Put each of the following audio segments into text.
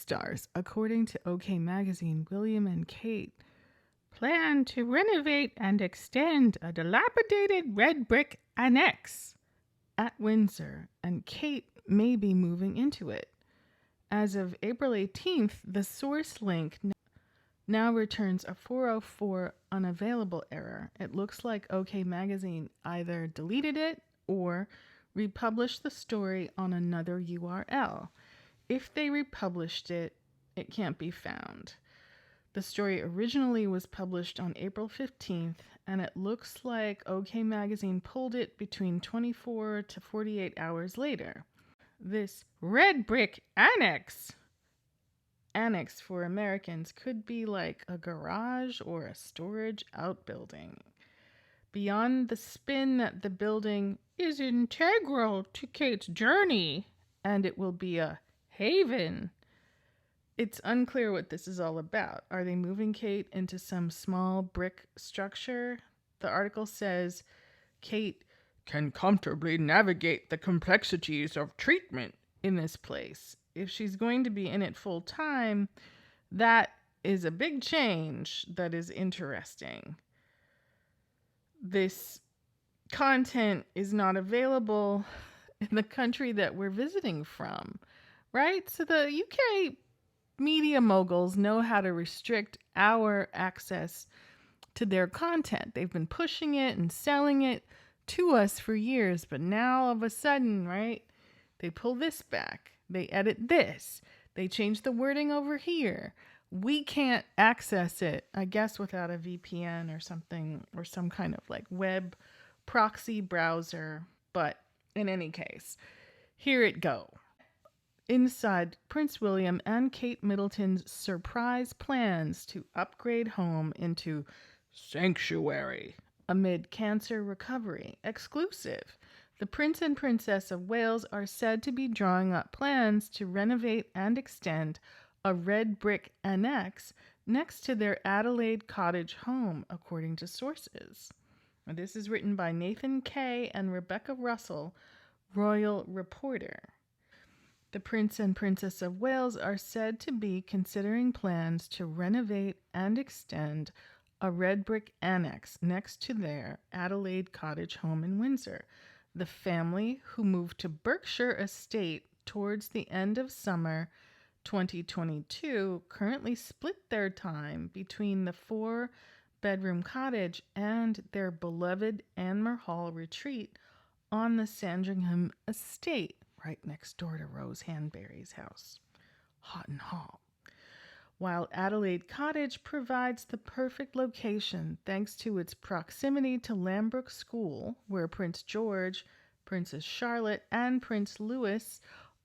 stars. According to OK Magazine, William and Kate plan to renovate and extend a dilapidated red brick annex at Windsor, and Kate may be moving into it. As of April 18th, the source link now returns a 404 unavailable error. It looks like OK Magazine either deleted it or republished the story on another URL. If they republished it, it can't be found. The story originally was published on April 15th, and it looks like OK Magazine pulled it between 24 to 48 hours later. This red brick annex for Americans could be like a garage or a storage outbuilding. Beyond the spin that the building is integral to Kate's journey and it will be a haven, it's unclear what this is all about. Are they moving Kate into some small brick structure? The article says Kate can comfortably navigate the complexities of treatment in this place. If she's going to be in it full time, that is a big change that is interesting. This content is not available in the country that we're visiting from, right? So the UK media moguls know how to restrict our access to their content. They've been pushing it and selling it to us for years, but now all of a sudden, right, they pull this back. They edit this. They change the wording over here. We can't access it, I guess, without a VPN or something, or some kind of like web proxy browser. But in any case, here it go. Inside PrinceWilliam and Katemiddleton's surprise plans to upgrade home into sanctuary amid cancer recovery. Exclusive. The Prince and Princess of Wales are said to be drawing up plans to renovate and extend a red brick annex next to their Adelaide Cottage home, according to sources. This is written by Nathan Kay and Rebecca Russell, Royal Reporter. The Prince and Princess of Wales are said to be considering plans to renovate and extend a red brick annex next to their Adelaide Cottage home in Windsor. The family, who moved to Berkshire Estate towards the end of summer 2022, currently split their time between the 4-bedroom cottage and their beloved Anmer Hall retreat on the Sandringham Estate, right next door to Rose Hanbury's house, Houghton Hall. While Adelaide Cottage provides the perfect location thanks to its proximity to Lambrook School, where Prince George, Princess Charlotte, and Prince Louis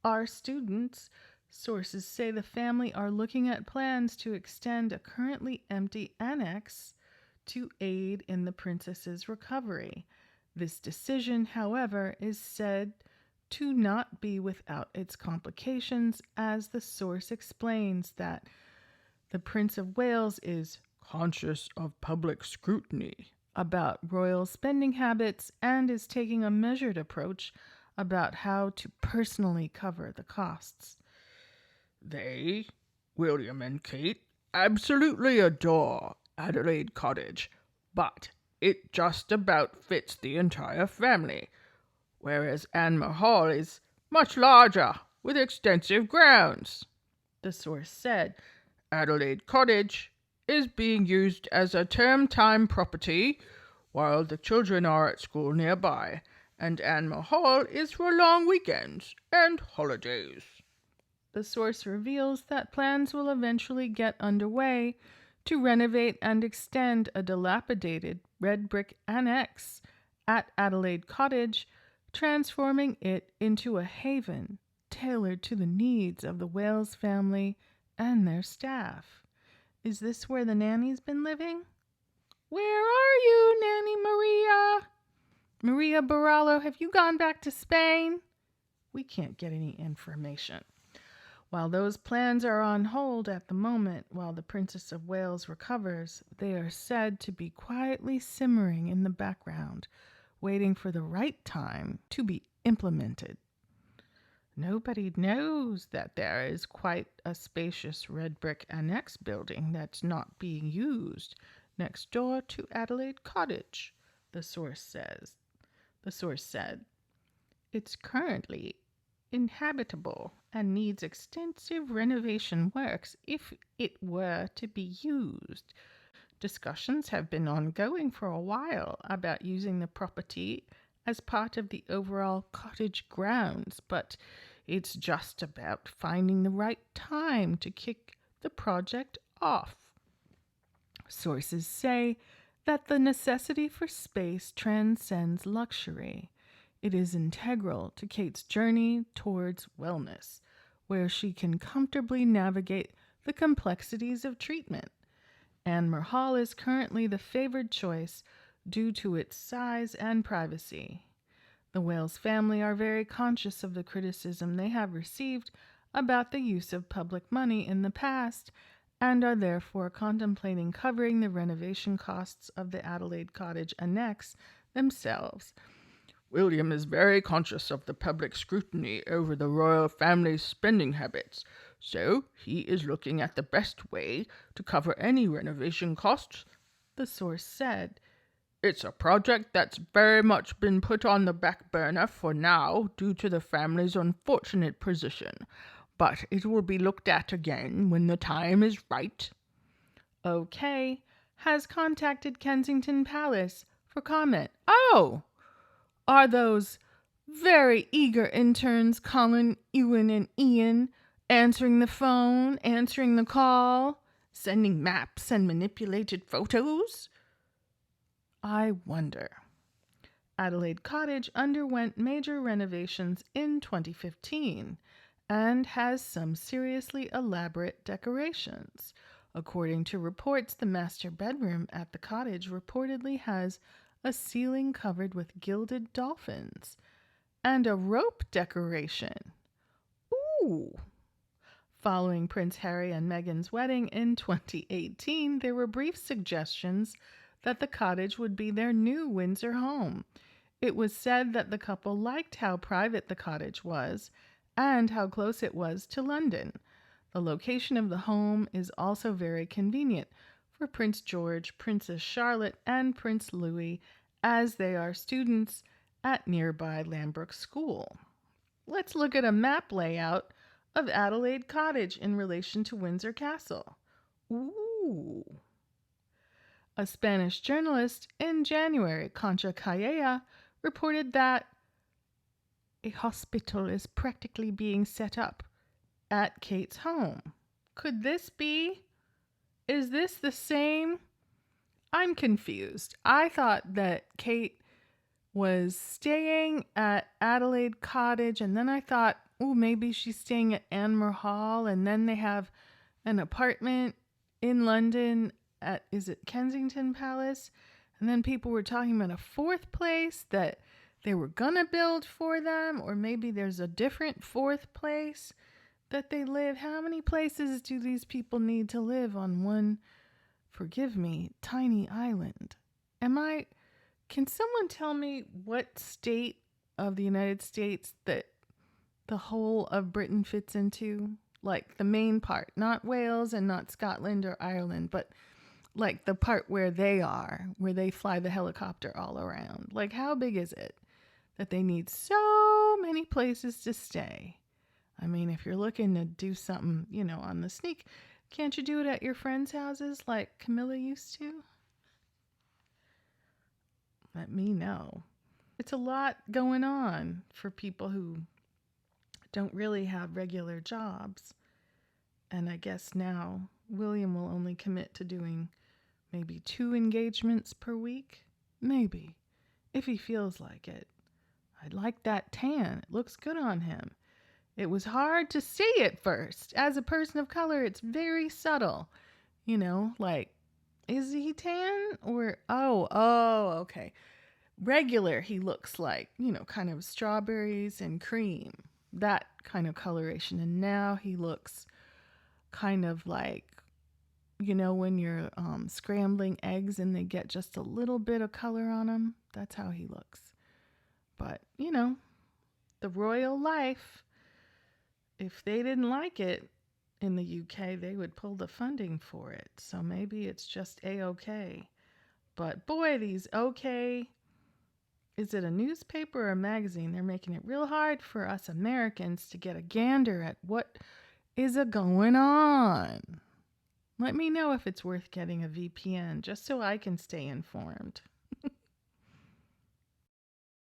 are students, sources say the family are looking at plans to extend a currently empty annex to aid in the princess's recovery. This decision, however, is said to not be without its complications, as the source explains that the Prince of Wales is conscious of public scrutiny about royal spending habits and is taking a measured approach about how to personally cover the costs. They, William and Kate, absolutely adore Adelaide Cottage, but it just about fits the entire family, whereas Anmer Hall is much larger with extensive grounds. The source said, Adelaide Cottage is being used as a term-time property while the children are at school nearby, and Anmer Hall is for long weekends and holidays. The source reveals that plans will eventually get underway to renovate and extend a dilapidated red brick annex at Adelaide Cottage, transforming it into a haven tailored to the needs of the Wales family and their staff. Is this where the nanny's been living? Where are you, Nanny Maria? Maria Barallo, have you gone back to Spain? We can't get any information. While those plans are on hold at the moment, while the Princess of Wales recovers, they are said to be quietly simmering in the background, waiting for the right time to be implemented. Nobody knows that there is quite a spacious red brick annex building that's not being used next door to Adelaide Cottage, the source says. The source said, it's currently inhabitable and needs extensive renovation works if it were to be used. Discussions have been ongoing for a while about using the property as part of the overall cottage grounds, but it's just about finding the right time to kick the project off. Sources say that the necessity for space transcends luxury. It is integral to Kate's journey towards wellness, where she can comfortably navigate the complexities of treatment. Anmer Hall is currently the favored choice due to its size and privacy. The Wales family are very conscious of the criticism they have received about the use of public money in the past and are therefore contemplating covering the renovation costs of the Adelaide Cottage annex themselves. William is very conscious of the public scrutiny over the royal family's spending habits, so he is looking at the best way to cover any renovation costs, The source said. It's a project that's very much been put on the back burner for now due to the family's unfortunate position, but it will be looked at again when the time is right. OK has contacted Kensington Palace for comment. Oh, are those very eager interns, Colin, Ewan, and Ian, answering the phone, answering the call, sending maps and manipulated photos? I wonder. Adelaide Cottage underwent major renovations in 2015 and has some seriously elaborate decorations. According to reports, the master bedroom at the cottage reportedly has a ceiling covered with gilded dolphins and a rope decoration. Ooh! Following Prince Harry and Meghan's wedding in 2018, there were brief suggestions that the cottage would be their new Windsor home. It was said that the couple liked how private the cottage was and how close it was to London. The location of the home is also very convenient for Prince George, Princess Charlotte, and Prince Louis as they are students at nearby Lambrook School. Let's look at a map layout of Adelaide Cottage in relation to Windsor Castle. Ooh. A Spanish journalist in January, Concha Calleja, reported that a hospital is practically being set up at Kate's home. Could this be? Is this the same? I'm confused. I thought that Kate was staying at Adelaide Cottage, and then I thought, oh, maybe she's staying at Anmer Hall, and then they have an apartment in London at, is it Kensington Palace? And then people were talking about a fourth place that they were gonna build for them, or maybe there's a different fourth place that they live. How many places do these people need to live on one, forgive me, tiny island? Can someone tell me what state of the United States that the whole of Britain fits into? Like the main part, not Wales and not Scotland or Ireland, but like the part where they are, where they fly the helicopter all around. Like, how big is it that they need so many places to stay? I mean, if you're looking to do something, on the sneak, can't you do it at your friends' houses like Camilla used to? Let me know. It's a lot going on for people who don't really have regular jobs. And I guess now William will only commit to doing maybe 2 engagements per week. Maybe, if he feels like it. I like that tan. It looks good on him. It was hard to see at first. As a person of color, it's very subtle. Like, is he tan? Or, okay. Regular, he looks like, kind of strawberries and cream. That kind of coloration. And now he looks kind of like, when you're scrambling eggs and they get just a little bit of color on them. That's how he looks. But, the royal life. if they didn't like it in the UK, they would pull the funding for it. So maybe it's just A-OK. But boy, these OK, is it a newspaper or a magazine? They're making it real hard for us Americans to get a gander at what is a going on. Let me know if it's worth getting a VPN just so I can stay informed.